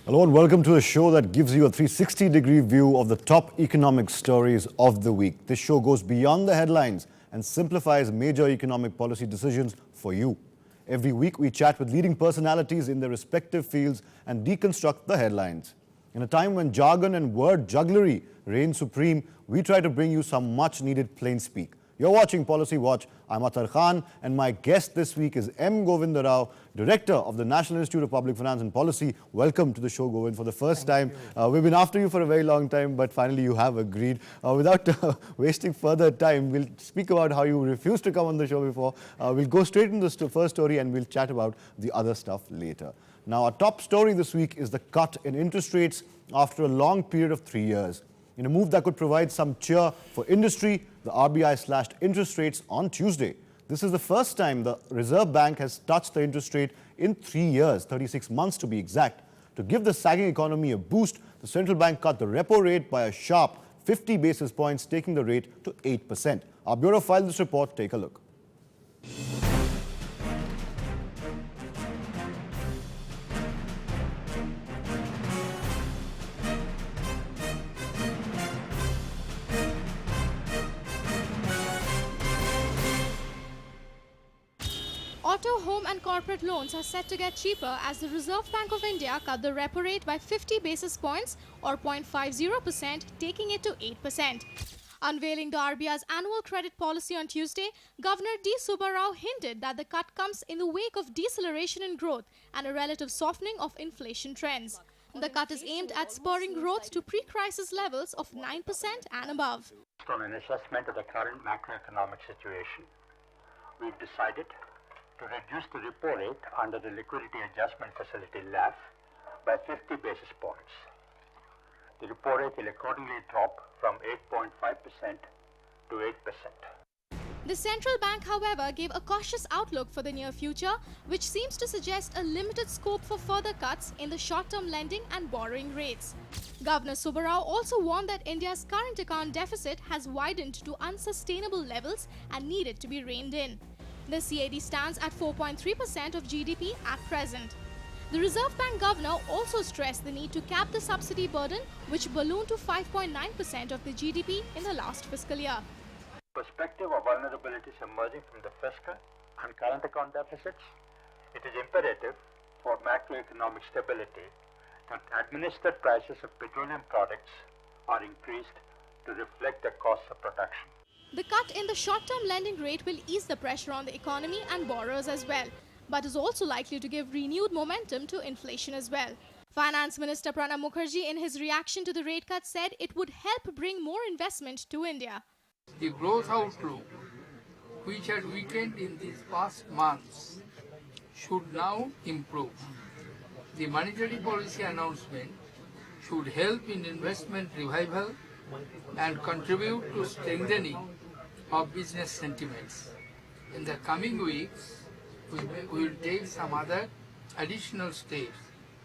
Hello and welcome to a show that gives you a 360-degree view of the top economic stories of the week. This show goes beyond the headlines and simplifies major economic policy decisions for you. Every week we chat with leading personalities in their respective fields and deconstruct the headlines. In a time when jargon and word jugglery reign supreme, we try to bring you some much-needed plain speak. You're watching Policy Watch. I'm Athar Khan, and my guest this week is M. Govinda, Director of the National Institute of Public Finance and Policy. Welcome to the show, Govind, for the first time. We've been after you for a very long time, but finally you have agreed. Without wasting further time, we'll speak about how you refused to come on the show before. We'll go straight into the first story and we'll chat about the other stuff later. Now, our top story this week is the cut in interest rates after a long period of 3 years. In a move that could provide some cheer for industry, the RBI slashed interest rates on Tuesday. This is the first time the Reserve Bank has touched the interest rate in 3 years, 36 months to be exact. To give the sagging economy a boost, the central bank cut the repo rate by a sharp 50 basis points, taking the rate to 8%. Our bureau filed this report. Take a look. Auto, home and corporate loans are set to get cheaper as the Reserve Bank of India cut the repo rate by 50 basis points or 0.50%, taking it to 8%. Unveiling the RBI's annual credit policy on Tuesday, Governor D. Subbarao hinted that the cut comes in the wake of deceleration in growth and a relative softening of inflation trends. The cut is aimed at spurring growth to pre-crisis levels of 9% and above. On an assessment of the current macroeconomic situation, we've decided to reduce the repo rate under the Liquidity Adjustment Facility (LAF) by 50 basis points. The repo rate will accordingly drop from 8.5% to 8%. The central bank, however, gave a cautious outlook for the near future, which seems to suggest a limited scope for further cuts in the short-term lending and borrowing rates. Governor Subbarao also warned that India's current account deficit has widened to unsustainable levels and needed to be reined in. The CAD stands at 4.3% of GDP at present. The Reserve Bank governor also stressed the need to cap the subsidy burden, which ballooned to 5.9% of the GDP in the last fiscal year. Perspective of vulnerabilities emerging from the fiscal and current account deficits, it is imperative for macroeconomic stability that administered prices of petroleum products are increased to reflect the costs of production. The cut in the short-term lending rate will ease the pressure on the economy and borrowers as well, but is also likely to give renewed momentum to inflation as well. Finance Minister Pranab Mukherjee, in his reaction to the rate cut, said it would help bring more investment to India. The growth outlook, which had weakened in these past months, should now improve. The monetary policy announcement should help in investment revival and contribute to strengthening of business sentiments. In the coming weeks, we will take some other additional steps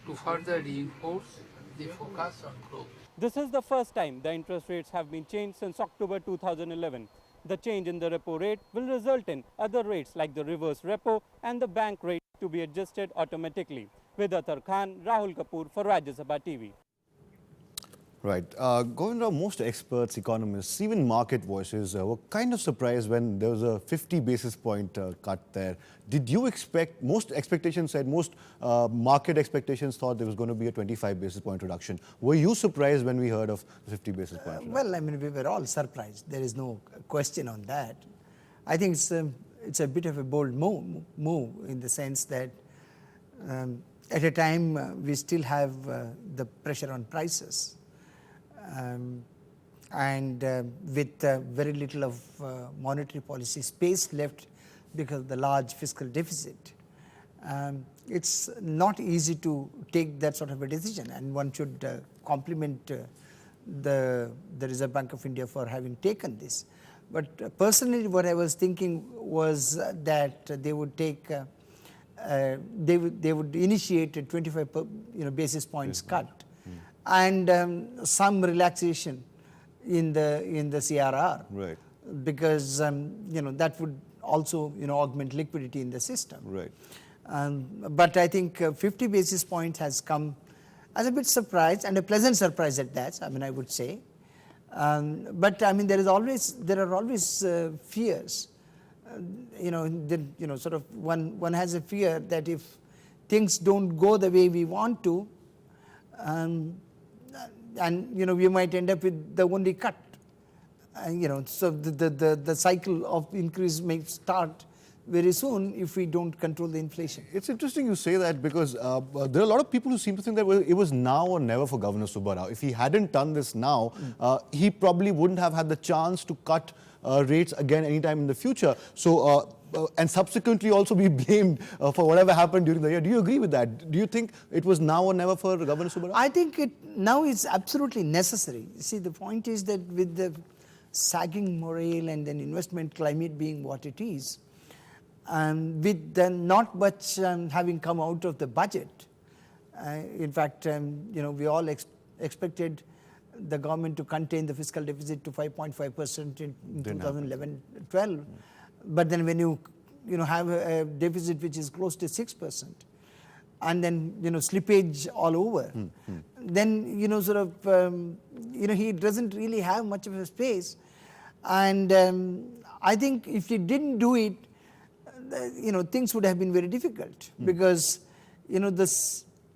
to further reinforce the focus on growth. This is the first time the interest rates have been changed since October 2011. The change in the repo rate will result in other rates like the reverse repo and the bank rate to be adjusted automatically. With Athar Khan, Rahul Kapoor for Rajya Sabha TV. Right. Govinda, most experts, economists, even market voices were kind of surprised when there was a 50 basis point cut there. Did you expect, most market expectations thought there was going to be a 25 basis point reduction. Were you surprised when we heard of the 50 basis point reduction? Well, I mean, we were all surprised. There is no question on that. I think it's a bit of a bold move in the sense that at a time we still have the pressure on prices. With very little of monetary policy space left because of the large fiscal deficit, it's not easy to take that sort of a decision, and one should compliment the Reserve Bank of India for having taken this. But personally, what I was thinking was that they would take, they would initiate a 25 basis points cut. And some relaxation in the CRR, right? Because that would also augment liquidity in the system, right? But I think 50 basis points has come I was a bit surprised, and a pleasant surprise at that, I mean, I would say. But I mean, there are always fears. Sort of one has a fear that if things don't go the way we want to, and we might end up with the only cut. So the cycle of increase may start very soon if we don't control the inflation. It's interesting you say that because there are a lot of people who seem to think that it was now or never for Governor Subba Rao. If he hadn't done this now, he probably wouldn't have had the chance to cut rates again anytime in the future. So, and subsequently also be blamed for whatever happened during the year. Do you agree with that? Do you think it was now or never for Governor Subba Rao? I think now it's absolutely necessary. See, the point is that with the sagging morale and then investment climate being what it is, with not much having come out of the budget, in fact, we all expected the government to contain the fiscal deficit to 5.5% in 2011-12, but then when you have a deficit which is close to 6%, and then slippage all over, then he doesn't really have much of a space, and I think if he didn't do it, things would have been very difficult because the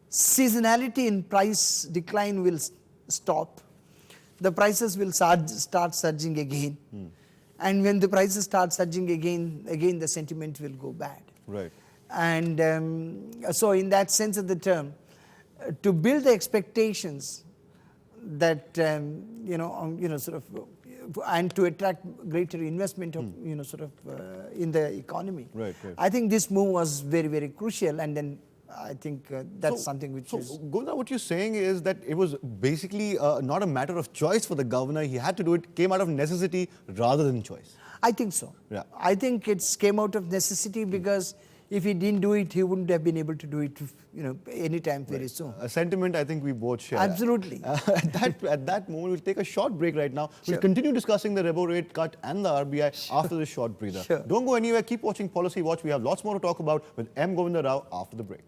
seasonality in price decline will stop. The prices will start surging again, and when the prices start surging again the sentiment will go bad. Right. And so, in that sense of the term, to build the expectations that and to attract greater investment of in the economy. Right, right. I think this move was very, very crucial, and then I think that's something which is. Govinda, what you're saying is that it was basically not a matter of choice for the governor. He had to do it. Came out of necessity rather than choice. I think so. Yeah. I think it came out of necessity because if he didn't do it, he wouldn't have been able to do it, anytime very soon. A sentiment I think we both share. Absolutely. At that moment, we'll take a short break right now. We'll continue discussing the repo rate cut and the RBI after this short breather. Sure. Don't go anywhere. Keep watching Policy Watch. We have lots more to talk about with M. Govinda Rao after the break.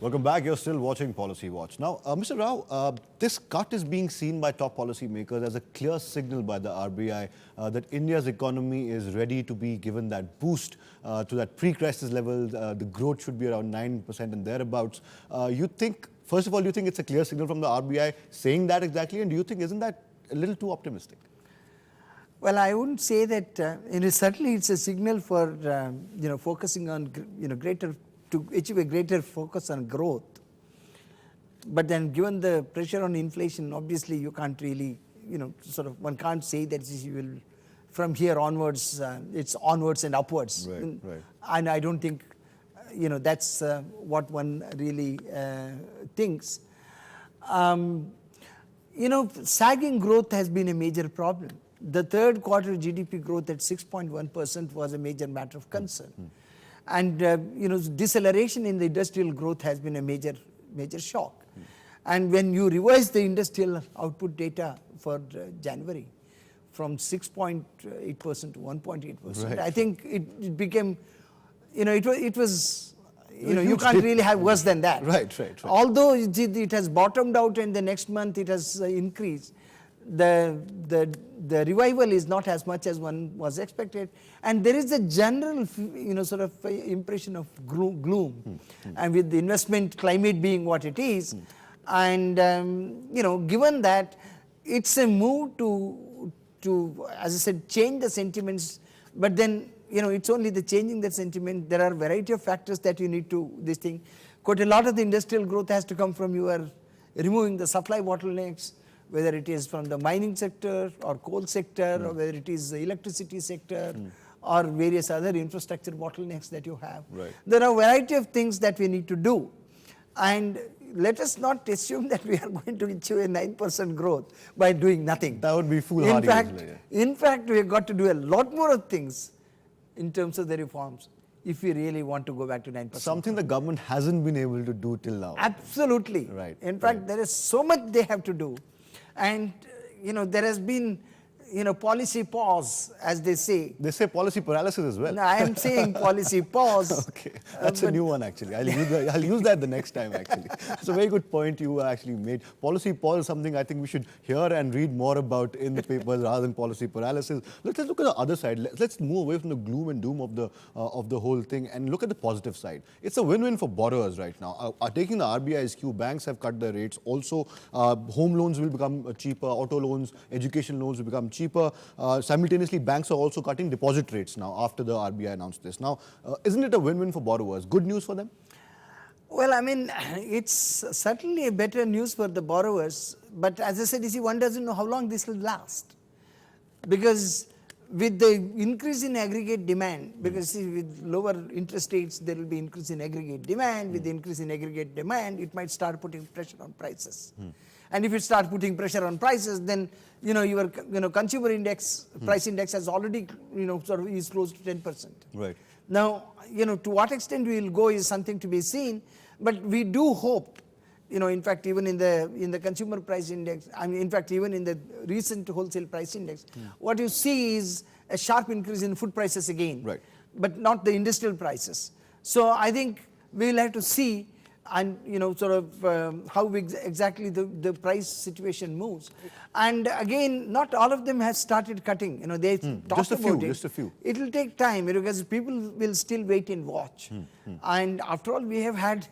Welcome back. You're still watching Policy Watch. Now, Mr. Rao, this cut is being seen by top policymakers as a clear signal by the RBI that India's economy is ready to be given that boost to that pre-crisis level. The growth should be around 9% and thereabouts. You think, first of all, do you think it's a clear signal from the RBI saying that exactly? And do you think, isn't that a little too optimistic? Well, I wouldn't say that. Certainly, it's a signal for focusing on to achieve a greater focus on growth. But then, given the pressure on inflation, obviously you can't really one can't say that you will from here onwards. It's onwards and upwards. Right, right. And I don't think that's what one really thinks. Sagging growth has been a major problem. The third quarter GDP growth at 6.1% was a major matter of concern. And deceleration in the industrial growth has been a major shock. And when you revise the industrial output data for January from 6.8% to 1.8%, right. I think it became, it was, you can't really have worse than that. Right. Although it has bottomed out and the next month it has increased, the revival is not as much as one was expected, and there is a general impression of gloom, and with the investment climate being what it is, and given that it's a move to as I said, change the sentiments, but then it's only the changing the sentiment. There are a variety of factors that you need to this thing. Quite a lot of the industrial growth has to come from your removing the supply bottlenecks, whether it is from the mining sector or coal sector, or whether it is the electricity sector, or various other infrastructure bottlenecks that you have. Right. There are a variety of things that we need to do. And let us not assume that we are going to achieve a 9% growth by doing nothing. That would be foolhardy. In fact, we have got to do a lot more of things in terms of the reforms if we really want to go back to 9%. Something the government hasn't been able to do till now. Absolutely. Right. In fact, there is so much they have to do. And, there has been, policy pause, as they say. They say policy paralysis as well. No, I am saying policy pause. Okay, that's a new one actually. I'll use that the next time actually. It's a very good point you actually made. Policy pause is something I think we should hear and read more about in the papers rather than policy paralysis. Let's look at the other side. Let's move away from the gloom and doom of the whole thing and look at the positive side. It's a win-win for borrowers right now. Taking the RBI's cue, banks have cut their rates. Also, home loans will become cheaper, auto loans, education loans will become cheaper. Simultaneously, banks are also cutting deposit rates now after the RBI announced this. Now, isn't it a win-win for borrowers? Good news for them? Well, I mean, it's certainly a better news for the borrowers. But as I said, you see, one doesn't know how long this will last. Because with the increase in aggregate demand, because see, with lower interest rates, there will be increase in aggregate demand. With the increase in aggregate demand, it might start putting pressure on prices. And if it starts putting pressure on prices, then your consumer index, price index has already sort of is close to 10%. Right. Now, to what extent we will go is something to be seen, but we do hope, in fact, even in the consumer price index, I mean, in fact, even in the recent wholesale price index, what you see is a sharp increase in food prices again, right, but not the industrial prices. So I think we will have to see and sort of how exactly the price situation moves. And again, not all of them have started cutting. They talked about it. Just a few. It will take time because people will still wait and watch. And after all, we have had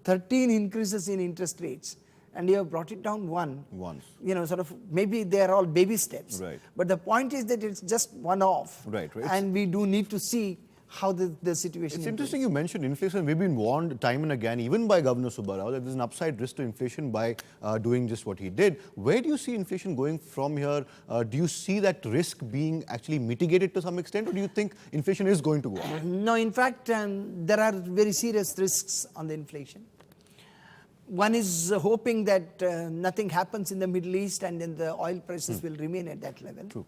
13 increases in interest rates, and you have brought it down once. Sort of maybe they are all baby steps. Right. But the point is that it's just one-off. Right. And we do need to see how the situation It's interesting you mentioned inflation. We've been warned time and again, even by Governor Subbarao, that there's an upside risk to inflation by doing just what he did. Where do you see inflation going from here? Do you see that risk being actually mitigated to some extent, or do you think inflation is going to go up? No, in fact, there are very serious risks on the inflation. One is hoping that nothing happens in the Middle East and then the oil prices will remain at that level. True.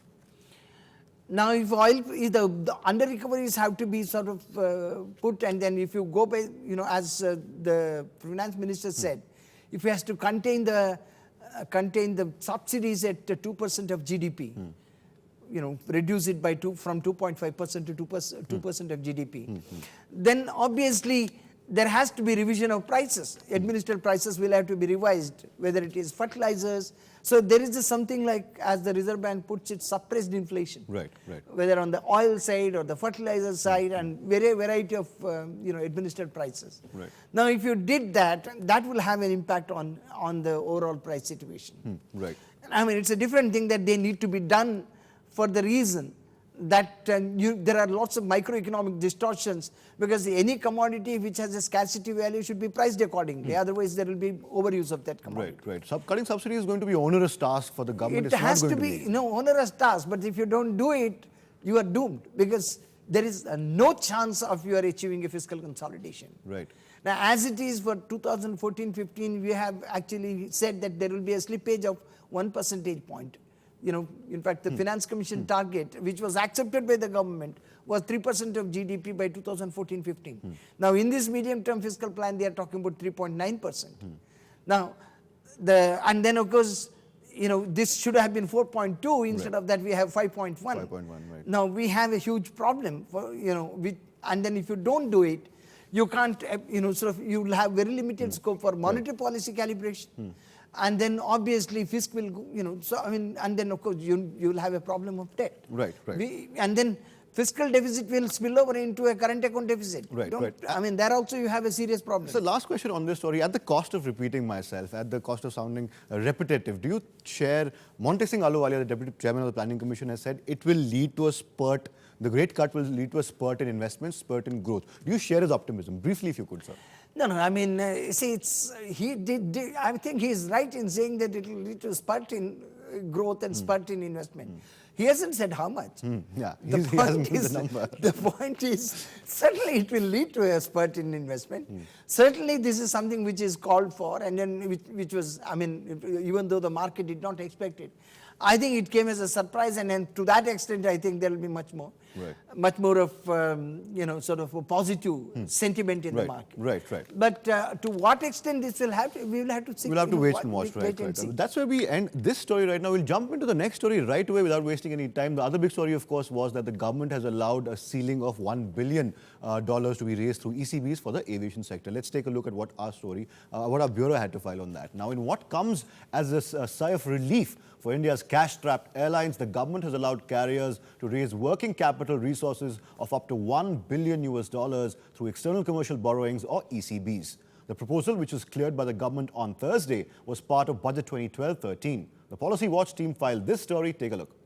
Now, if the under recoveries have to be sort of put, and then if you go by, as the finance minister said, if he has to contain the subsidies at 2% of GDP, reduce it by from 2.5% to 2% of GDP, then obviously there has to be revision of prices. Administered prices will have to be revised, whether it is fertilizers. So there is something like, as the Reserve Bank puts it, suppressed inflation. Right. Whether on the oil side or the fertilizer side, and variety of administered prices. Right. Now, if you did that, that will have an impact on the overall price situation. Right. I mean, it's a different thing that they need to be done for the reason that there are lots of microeconomic distortions, because any commodity which has a scarcity value should be priced accordingly. Otherwise, there will be overuse of that commodity. Right. Cutting subsidies is going to be an onerous task for the government. It has to be onerous task, but if you don't do it, you are doomed, because there is no chance of you are achieving a fiscal consolidation. Right. Now, as it is for 2014-15, we have actually said that there will be a slippage of 1 percentage point. In fact, the Finance Commission target, which was accepted by the government, was 3% of GDP by 2014-15. Now, in this medium-term fiscal plan, they are talking about 3.9%. Now, and then of course, this should have been 4.2. Instead of that, we have 5.1. 5.1, right. Now, we have a huge problem for, and then if you don't do it, you can't, you will have very limited scope for monetary policy calibration. And then obviously fisc will, and then of course you will have a problem of debt. Right. And then fiscal deficit will spill over into a current account deficit. Right. I mean, there also you have a serious problem. So last question on this story, at the cost of repeating myself, at the cost of sounding repetitive, do you share, Monte Singh Ahluwalia, the Deputy Chairman of the Planning Commission, has said it will lead to a spurt, the great cut will lead to a spurt in investment, spurt in growth. Do you share his optimism? Briefly, if you could, sir. No, I mean, see, I think he is right in saying that it will lead to a spurt in growth and spurt in investment. He hasn't said how much. Yeah, The he hasn't point given is, the number. the point is, certainly it will lead to a spurt in investment. Certainly this is something which is called for, and then which was, I mean, even though the market did not expect it, I think it came as a surprise, and then to that extent, I think there will be much more. Right. Much more of, sort of a positive sentiment in the market. Right. But to what extent this will happen, we will have to see. We'll have to wait and watch, right. And see. That's where we end this story right now. We'll jump into the next story right away without wasting any time. The other big story, of course, was that the government has allowed a ceiling of $1 billion to be raised through ECBs for the aviation sector. Let's take a look at what our bureau had to file on that. Now, in what comes as a sigh of relief for India's cash-strapped airlines, the government has allowed carriers to raise working capital resources of up to $1 billion through external commercial borrowings or ECBs. The proposal, which was cleared by the government on Thursday, was part of Budget 2012-13. The Policy Watch team filed this story. Take a look.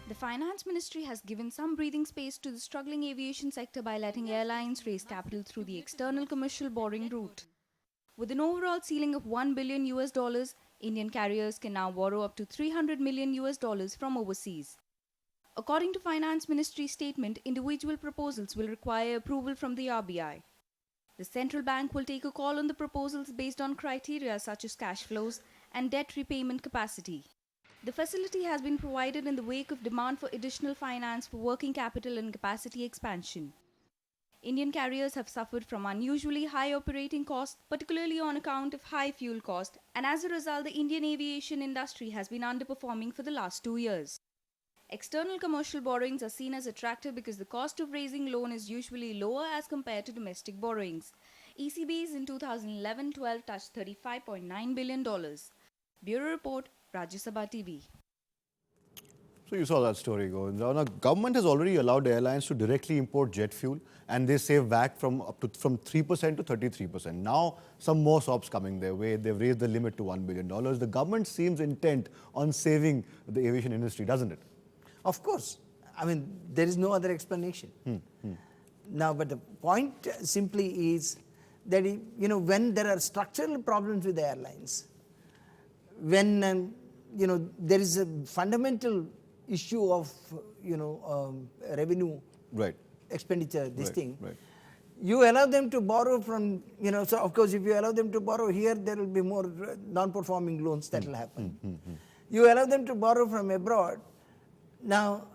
The Finance Ministry has given some breathing space to the struggling aviation sector by letting airlines raise capital through the external commercial borrowing route. With an overall ceiling of $1 billion, Indian carriers can now borrow up to $300 million from overseas. According to Finance Ministry statement, individual proposals will require approval from the RBI. The central bank will take a call on the proposals based on criteria such as cash flows and debt repayment capacity. The facility has been provided in the wake of demand for additional finance for working capital and capacity expansion. Indian carriers have suffered from unusually high operating costs, particularly on account of high fuel cost, and as a result, the Indian aviation industry has been underperforming for the last 2 years. External commercial borrowings are seen as attractive because the cost of raising loan is usually lower as compared to domestic borrowings. ECBs in 2011-12 touched $35.9 billion. Bureau Report, Rajya Sabha TV. So you saw that story, Govinda. Now, government has already allowed airlines to directly import jet fuel, and they save VAT from 3% to 33%. Now, some more SOPs coming their way. They've raised the limit to $1 billion. The government seems intent on saving the aviation industry, doesn't it? Of course. I mean, there is no other explanation. Now, but the point simply is that, when there are structural problems with the airlines, when, there is a fundamental issue of, revenue expenditure, you allow them to borrow from, so of course, if you allow them to borrow here, there will be more non-performing loans that will happen. You allow them to borrow from abroad. Now,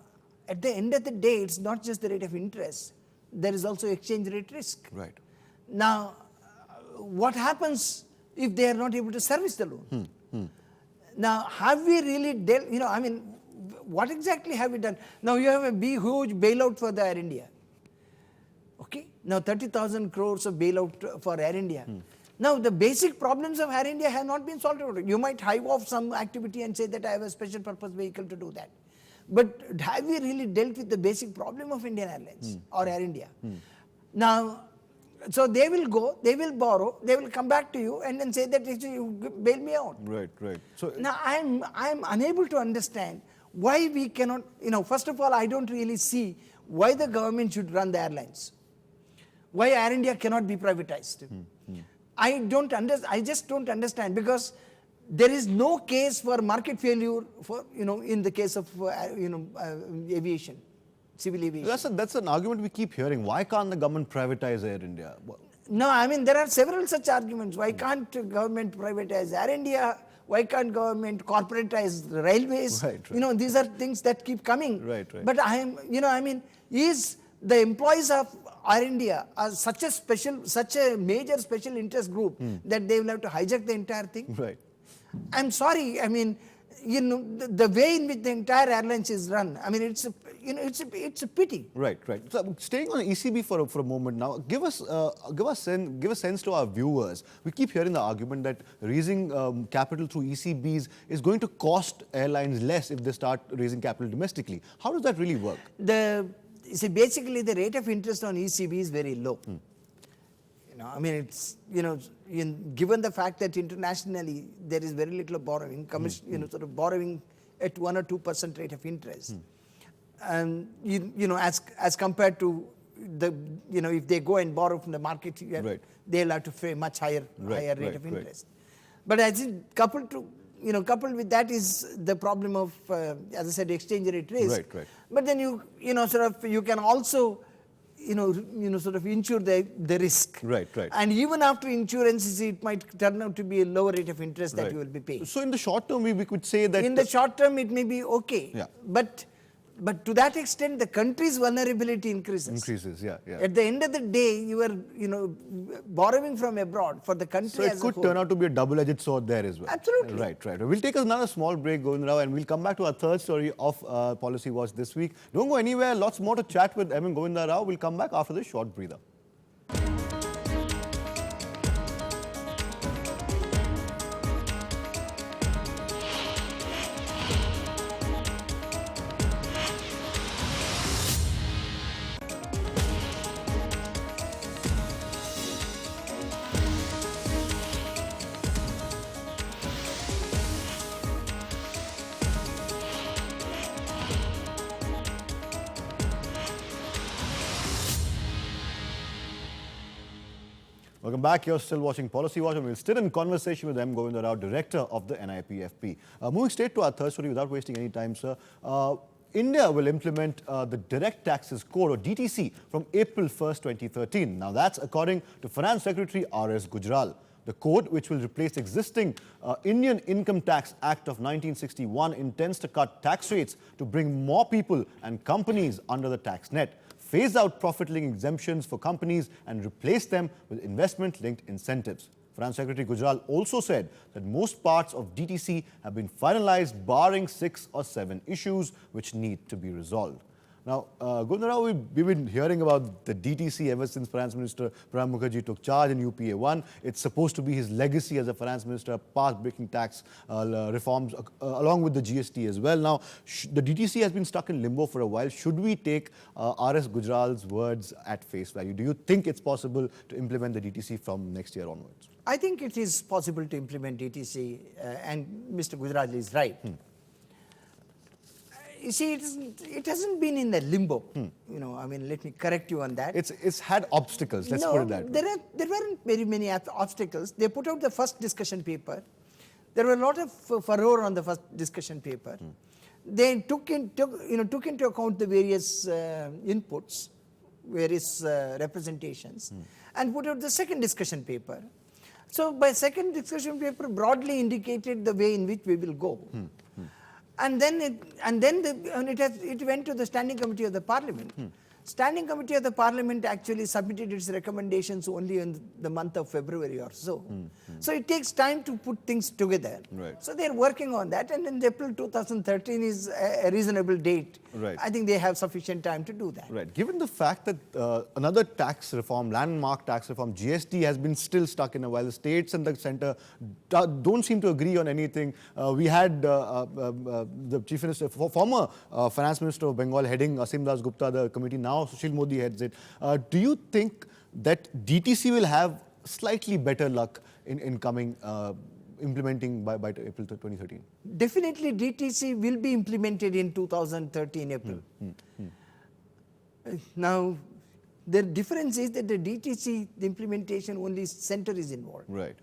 at the end of the day, it's not just the rate of interest. There is also exchange rate risk. Right. Now, what happens if they are not able to service the loan? Now, have we really dealt, what exactly have we done? Now, you have a big, huge bailout for the Air India. Okay? Now, 30,000 crores of bailout for Air India. Now, the basic problems of Air India have not been solved. You might hive off some activity and say that I have a special purpose vehicle to do that. But have we really dealt with the basic problem of Indian Airlines or Air India? Now, so they will go, they will borrow, they will come back to you and then say that you bail me out. Right. So now I'm unable to understand why we cannot, first of all, I don't really see why the government should run the airlines. Why Air India cannot be privatized. I just don't understand, because there is no case for market failure for, in the case of, aviation, civil aviation. that's an argument we keep hearing. Why can't the government privatize Air India? No, there are several such arguments. Why can't government privatize Air India? Why can't government corporatize the railways? Right. These are things that keep coming. Right. But is the employees of Air India are such a major special interest group that they will have to hijack the entire thing? Right. I'm sorry, the way in which the entire airlines is run, it's a pity. Right. So staying on ECB for a moment now, give a sense to our viewers. We keep hearing the argument that raising capital through ECBs is going to cost airlines less if they start raising capital domestically. How does that really work? Basically the rate of interest on ECB is very low. It's, given the fact that internationally there is very little borrowing, sort of borrowing at 1 or 2% rate of interest. And, as compared to the, if they go and borrow from the market, they'll have to pay much higher rate of interest. But I think coupled with that is the problem of, as I said, exchange rate risk. Right, right. But then you can also, sort of insure the risk. Right, right. And even after insurance, it might turn out to be a lower rate of interest that Right. you will be paying. So in the short term, we could say that... In the short term, it may be okay. Yeah. But to that extent, the country's vulnerability increases. Increases, yeah. At the end of the day, you are, borrowing from abroad for the country So it as a could whole. turn out to be a double-edged sword there as well. Absolutely. Right. We'll take another small break, Govinda, and we'll come back to our third story of Policy Watch this week. Don't go anywhere. Lots more to chat with M. Govinda Rao. We'll come back after this short breather. Welcome back. You're still watching Policy Watch, and we're still in conversation with M. Govinda Rao, Director of the NIPFP. Moving straight to our third story without wasting any time, sir. India will implement the Direct Taxes Code, or DTC, from April 1st, 2013. Now, that's according to Finance Secretary R.S. Gujral. The code, which will replace existing Indian Income Tax Act of 1961, intends to cut tax rates to bring more people and companies under the tax net, phase out profit-linked exemptions for companies and replace them with investment-linked incentives. Finance Secretary Gujral also said that most parts of DTC have been finalized, barring 6 or 7 issues which need to be resolved. Now, Govinda Rao, we've been hearing about the DTC ever since Finance Minister Pranab Mukherjee took charge in UPA 1. It's supposed to be his legacy as a finance minister, path-breaking tax reforms along with the GST as well. Now, the DTC has been stuck in limbo for a while. Should we take R.S. Gujral's words at face value? Do you think it's possible to implement the DTC from next year onwards? I think it is possible to implement DTC, and Mr. Gujral is right. You see, it hasn't been in the limbo. Let me correct you on that. It's had obstacles, let's put it that way. There weren't very many obstacles. They put out the first discussion paper. There were a lot of furore on the first discussion paper. They took into account the various inputs, various representations, and put out the second discussion paper. So by second discussion paper broadly indicated the way in which we will go. And then it went to the Standing Committee of the Parliament. Standing Committee of the Parliament actually submitted its recommendations only in the month of February or so. So it takes time to put things together. Right. So they're working on that, and in April 2013 is a reasonable date. Right. I think they have sufficient time to do that. Right. Given the fact that another tax reform, landmark tax reform, GST, has been still stuck in a while, the states and the centre don't seem to agree on anything. We had the Chief Minister, former Finance Minister of Bengal heading Asim Das Gupta, the committee. Now Sushil Modi heads it. Do you think that DTC will have slightly better luck in coming implementing by April 2013? Definitely DTC will be implemented in 2013 April. Now, the difference is that the DTC, the implementation, only centre is involved. Right.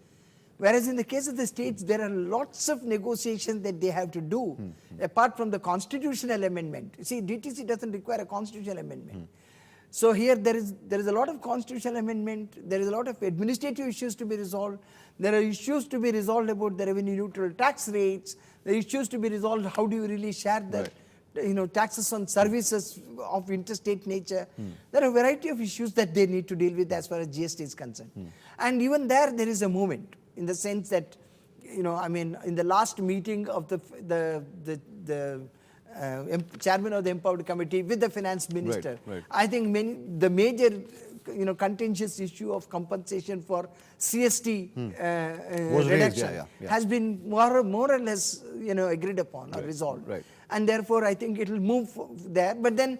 Whereas in the case of the states, there are lots of negotiations that they have to do, apart from the constitutional amendment. See, DTC doesn't require a constitutional amendment. So here there is a lot of constitutional amendment, there is a lot of administrative issues to be resolved, there are issues to be resolved about the revenue neutral tax rates, there are issues to be resolved, how do you really share the taxes on services of interstate nature. There are a variety of issues that they need to deal with as far as GST is concerned. And even there is a movement, in the sense that, in the last meeting of the chairman of the Empowered Committee with the finance minister, Right. I think the major contentious issue of compensation for CST Was raised, reduction yeah. has been more or less agreed upon or resolved. Right. And therefore I think it will move there, but then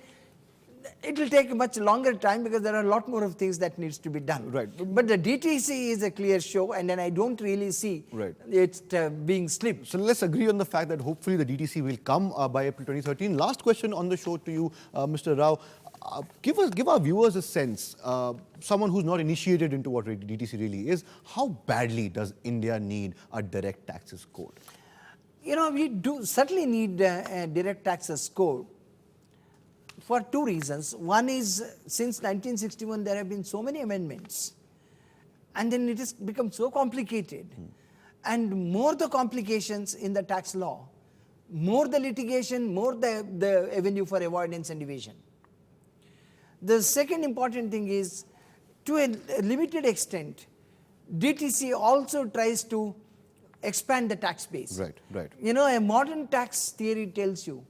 it will take a much longer time because there are a lot more of things that needs to be done. Right. But the DTC is a clear show, and then I don't really see it being slipped. So let's agree on the fact that hopefully the DTC will come by April 2013. Last question on the show to you, Mr. Rao. Give our viewers a sense, someone who's not initiated into what DTC really is, how badly does India need a direct taxes code? You know, we do certainly need a direct taxes code for two reasons. One is, since 1961 there have been so many amendments, and then it has become so complicated. And more the complications in the tax law, more the litigation, more the avenue for avoidance and evasion. The second important thing is, to a limited extent, DTC also tries to expand the tax base. Right, right. You know, a modern tax theory tells you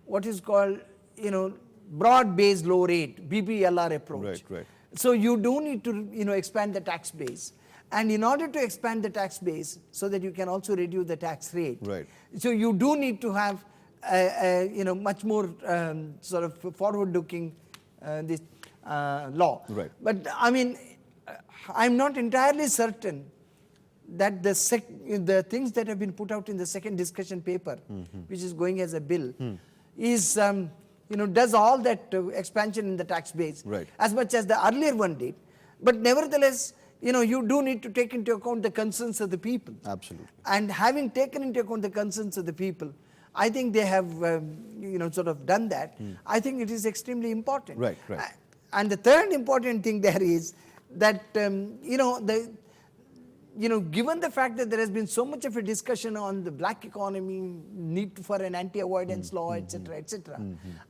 what is called, you know, broad-based low rate, BBLR approach. Right, right. So you do need to, you know, expand the tax base. And in order to expand the tax base so that you can also reduce the tax rate, right. So you do need to have you know, much more sort of forward-looking this law. Right. But I mean, I'm not entirely certain that the things that have been put out in the second discussion paper, which is going as a bill, is you know, does all that expansion in the tax base Right. as much as the earlier one did. But nevertheless, you know, you do need to take into account the concerns of the people. Absolutely. And having taken into account the concerns of the people, I think they have, you know, sort of done that. I think it is extremely important. Right, right. And the third important thing there is that, you know, given the fact that there has been so much of a discussion on the black economy, need for an anti-avoidance law, etc., etc.,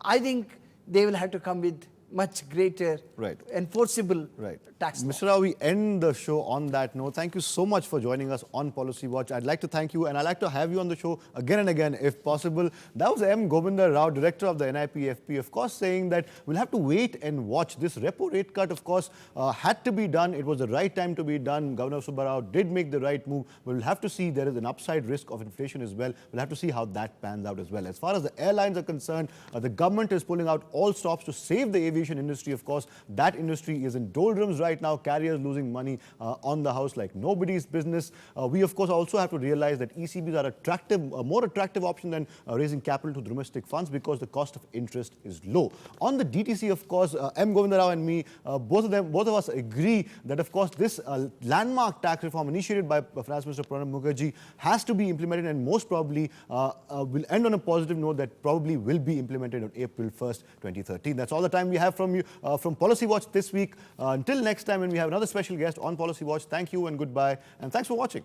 I think they will have to come with much greater Right. enforceable Right. tax law. Mr. Rao, we end the show on that note. Thank you so much for joining us on Policy Watch. I'd like to thank you, and I'd like to have you on the show again and again if possible. That was M. Govinda Rao, Director of the NIPFP, of course, saying that we'll have to wait and watch. This repo rate cut, of course, had to be done. It was the right time to be done. Governor Subbarao did make the right move. We'll have to see. There is an upside risk of inflation as well. We'll have to see how that pans out as well. As far as the airlines are concerned, the government is pulling out all stops to save the aviation industry, of course. That industry is in doldrums right now. Carriers losing money on the house like nobody's business. We, of course, also have to realize that ECBs are attractive, a more attractive option than raising capital to domestic funds because the cost of interest is low. On the DTC, of course, M. Govinda Rao and me, both of us agree that, of course, this landmark tax reform initiated by Finance Minister Pranab Mukherjee has to be implemented, and most probably will end on a positive note that probably will be implemented on April 1st, 2013. That's all the time we have from you, from Policy Watch this week. Until next time when we have another special guest on Policy Watch, thank you and goodbye, and thanks for watching.